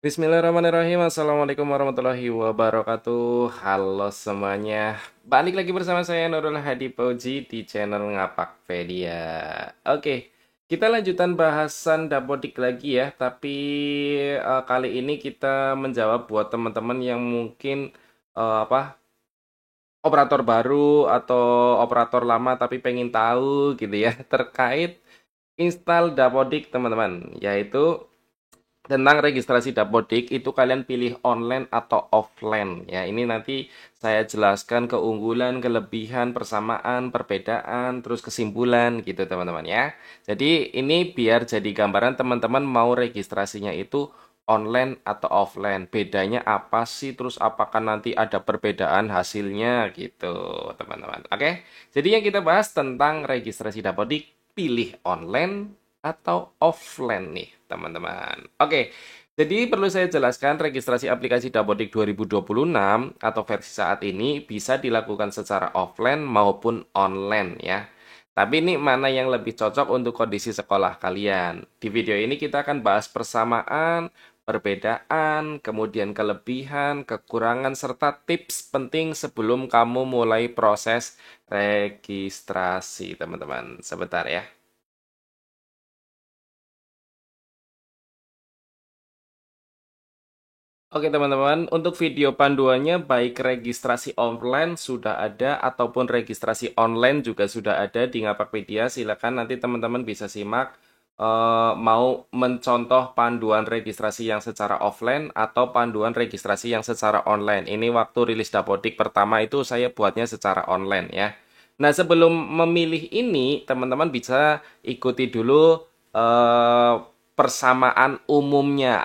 Bismillahirrahmanirrahim. Assalamualaikum warahmatullahi wabarakatuh. Halo semuanya. Balik lagi bersama saya Nurul Hadi Fauzi di channel Ngapakpedia. Oke, kita lanjutan bahasan dapodik lagi ya. Tapi kali ini kita menjawab buat teman-teman yang mungkin operator baru atau operator lama tapi pengen tahu gitu ya terkait install dapodik teman-teman, yaitu tentang registrasi Dapodik itu kalian pilih online atau offline ya. Ini nanti saya jelaskan keunggulan, kelebihan, persamaan, perbedaan, terus kesimpulan gitu teman-teman ya. Jadi ini biar jadi gambaran teman-teman mau registrasinya itu online atau offline. Bedanya apa sih? Terus apakah nanti ada perbedaan hasilnya gitu teman-teman. Oke. Jadi yang kita bahas tentang registrasi Dapodik, pilih online atau offline nih, teman-teman. Oke, jadi perlu saya jelaskan registrasi aplikasi Dapodik 2026 atau versi saat ini bisa dilakukan secara offline maupun online ya. Tapi ini mana yang lebih cocok untuk kondisi sekolah kalian? Di video ini kita akan bahas persamaan, perbedaan, kemudian kelebihan, kekurangan, serta tips penting sebelum kamu mulai proses registrasi, teman-teman. Sebentar ya. Oke teman-teman, untuk video panduannya baik registrasi offline sudah ada ataupun registrasi online juga sudah ada di Ngapakpedia. Silakan nanti teman-teman bisa simak mau mencontoh panduan registrasi yang secara offline atau panduan registrasi yang secara online. Ini waktu rilis Dapodik pertama itu saya buatnya secara online ya. Nah, sebelum memilih ini, teman-teman bisa ikuti dulu persamaan umumnya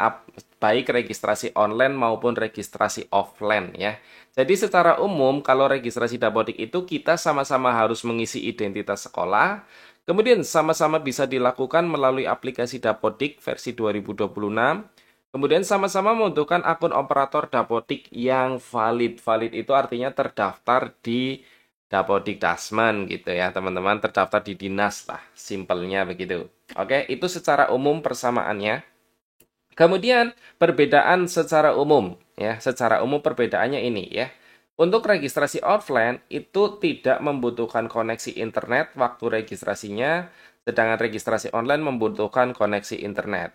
baik registrasi online maupun registrasi offline ya. Jadi secara umum kalau registrasi Dapodik itu kita sama-sama harus mengisi identitas sekolah, kemudian sama-sama bisa dilakukan melalui aplikasi Dapodik versi 2026. Kemudian sama-sama membutuhkan akun operator Dapodik yang valid. Valid itu artinya terdaftar di Dapodik Dasman gitu ya, teman-teman, terdaftar di dinas lah, simpelnya begitu. Oke, itu secara umum persamaannya. Kemudian perbedaan secara umum ya, secara umum perbedaannya ini ya. Untuk registrasi offline itu tidak membutuhkan koneksi internet waktu registrasinya, sedangkan registrasi online membutuhkan koneksi internet.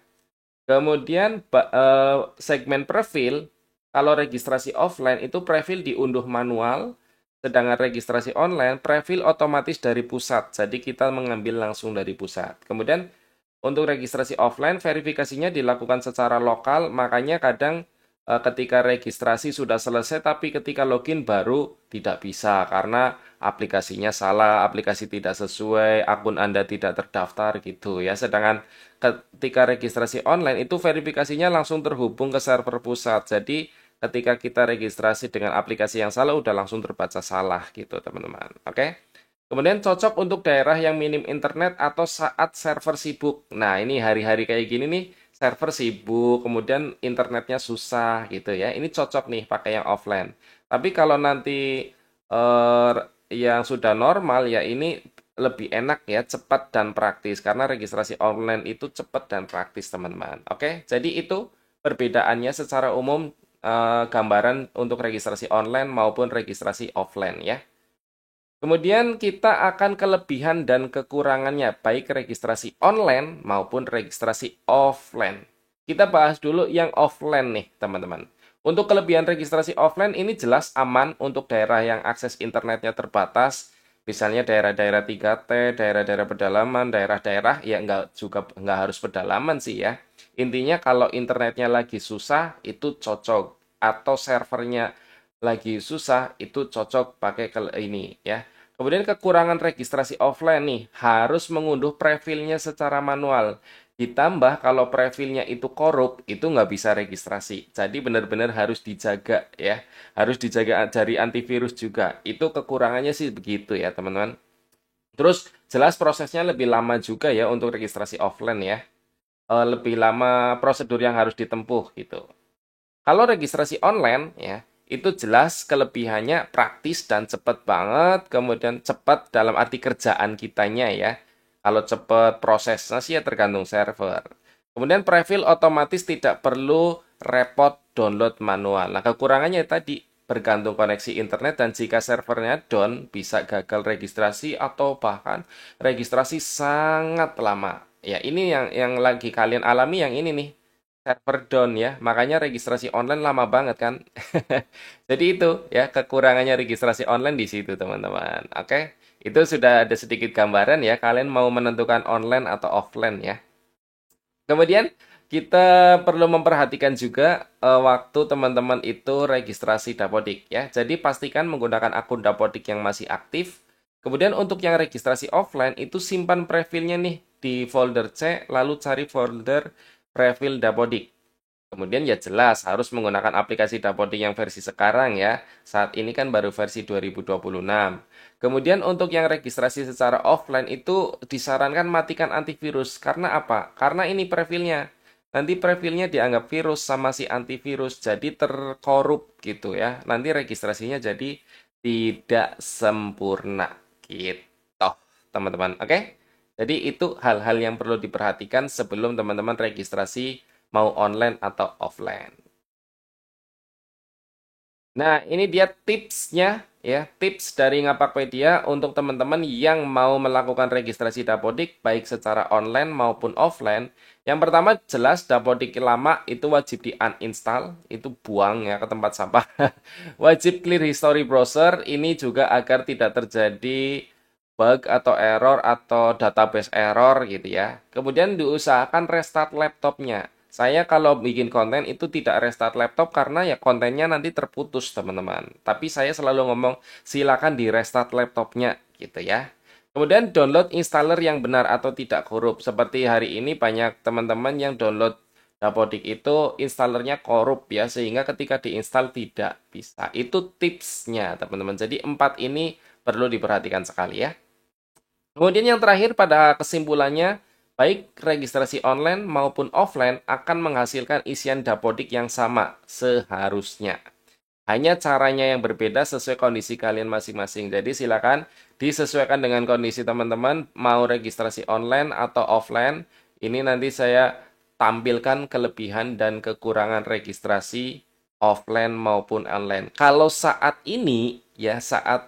Kemudian segmen profil, kalau registrasi offline itu profil diunduh manual, sedangkan registrasi online profil otomatis dari pusat. Jadi kita mengambil langsung dari pusat. Kemudian untuk registrasi offline, verifikasinya dilakukan secara lokal, makanya kadang ketika registrasi sudah selesai, tapi ketika login baru tidak bisa karena aplikasinya salah, aplikasi tidak sesuai, akun Anda tidak terdaftar gitu ya. Sedangkan ketika registrasi online itu verifikasinya langsung terhubung ke server pusat. Jadi ketika kita registrasi dengan aplikasi yang salah, udah langsung terbaca salah gitu teman-teman. Oke? Kemudian cocok untuk daerah yang minim internet atau saat server sibuk. Nah, ini hari-hari kayak gini nih, server sibuk, kemudian internetnya susah gitu ya. Ini cocok nih pakai yang offline. Tapi kalau nanti eh, yang sudah normal ya ini lebih enak ya, cepat dan praktis. Karena registrasi online itu cepat dan praktis, teman-teman. Oke, jadi itu perbedaannya secara umum gambaran untuk registrasi online maupun registrasi offline ya. Kemudian kita akan kelebihan dan kekurangannya, baik registrasi online maupun registrasi offline. Kita bahas dulu yang offline nih, teman-teman. Untuk kelebihan registrasi offline ini jelas aman untuk daerah yang akses internetnya terbatas, misalnya daerah-daerah 3T, daerah-daerah pedalaman, daerah-daerah ya nggak harus pedalaman sih ya. Intinya kalau internetnya lagi susah itu cocok atau servernya lagi susah itu cocok pakai ini ya. Kemudian kekurangan registrasi offline nih, harus mengunduh profilnya secara manual. Ditambah kalau profilnya itu korup, itu nggak bisa registrasi. Jadi benar-benar harus dijaga ya. Harus dijaga dari antivirus juga. Itu kekurangannya sih begitu ya teman-teman. Terus jelas prosesnya lebih lama juga ya untuk registrasi offline ya. Lebih lama prosedur yang harus ditempuh gitu. Kalau registrasi online ya, itu jelas kelebihannya praktis dan cepat banget, kemudian cepat dalam arti kerjaan kitanya ya. Kalau cepat prosesnya sih ya tergantung server. Kemudian profil otomatis tidak perlu repot download manual. Nah, kekurangannya tadi bergantung koneksi internet dan jika servernya down bisa gagal registrasi atau bahkan registrasi sangat lama. Ya, ini yang lagi kalian alami yang ini nih. Server down ya. Makanya registrasi online lama banget kan. Jadi itu ya kekurangannya registrasi online di situ, teman-teman. Oke. Itu sudah ada sedikit gambaran ya. Kalian mau menentukan online atau offline ya. Kemudian kita perlu memperhatikan juga waktu teman-teman itu registrasi Dapodik ya. Jadi pastikan menggunakan akun Dapodik yang masih aktif. Kemudian untuk yang registrasi offline itu simpan prefilnya nih di folder C, lalu cari folder prefil Dapodik. Kemudian ya jelas harus menggunakan aplikasi Dapodik yang versi sekarang ya. Saat ini kan baru versi 2026. Kemudian untuk yang registrasi secara offline itu disarankan matikan antivirus. Karena apa? Karena ini profilnya. Nanti profilnya dianggap virus sama si antivirus. Jadi terkorup gitu ya. Nanti registrasinya jadi tidak sempurna gitu teman-teman. Oke? Jadi itu hal-hal yang perlu diperhatikan sebelum teman-teman registrasi mau online atau offline. Nah, ini dia tipsnya ya, tips dari Ngapakpedia untuk teman-teman yang mau melakukan registrasi Dapodik baik secara online maupun offline. Yang pertama jelas Dapodik lama itu wajib di-uninstall, itu buang ya ke tempat sampah. Wajib clear history browser, ini juga agar tidak terjadi bug atau error atau database error gitu ya. Kemudian diusahakan restart laptopnya. Saya kalau bikin konten itu tidak restart laptop karena ya kontennya nanti terputus teman-teman. Tapi saya selalu ngomong silakan di restart laptopnya gitu ya. Kemudian download installer yang benar atau tidak korup. Seperti hari ini banyak teman-teman yang download Dapodik itu installernya korup ya sehingga ketika diinstal tidak bisa. Itu tipsnya teman-teman. Jadi 4 ini perlu diperhatikan sekali ya. Kemudian yang terakhir pada kesimpulannya, baik registrasi online maupun offline akan menghasilkan isian Dapodik yang sama seharusnya. Hanya caranya yang berbeda sesuai kondisi kalian masing-masing. Jadi silakan disesuaikan dengan kondisi teman-teman, mau registrasi online atau offline. Ini nanti saya tampilkan kelebihan dan kekurangan registrasi offline maupun online. Kalau saat ini, ya saat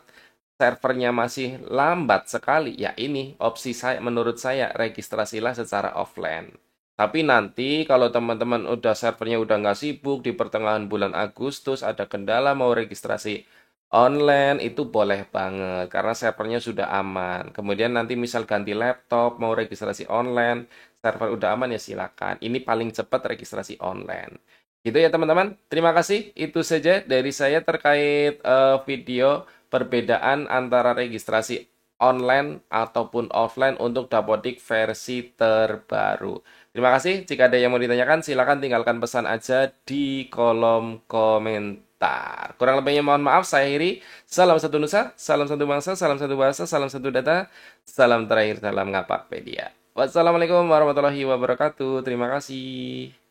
servernya masih lambat sekali, ya ini opsi saya menurut saya registrasilah secara offline. Tapi nanti kalau teman-teman udah servernya udah nggak sibuk di pertengahan bulan Agustus ada kendala mau registrasi online itu boleh banget karena servernya sudah aman. Kemudian nanti misal ganti laptop mau registrasi online, server udah aman ya silakan. Ini paling cepat registrasi online. Gitu ya teman-teman. Terima kasih. Itu saja dari saya terkait video perbedaan antara registrasi online ataupun offline untuk Dapodik versi terbaru. Terima kasih. Jika ada yang mau ditanyakan, silakan tinggalkan pesan aja di kolom komentar. Kurang lebihnya mohon maaf, saya akhiri. Salam satu nusa, salam satu bangsa, salam satu bahasa, salam satu data, salam terakhir dalam Ngapakpedia. Wassalamualaikum warahmatullahi wabarakatuh. Terima kasih.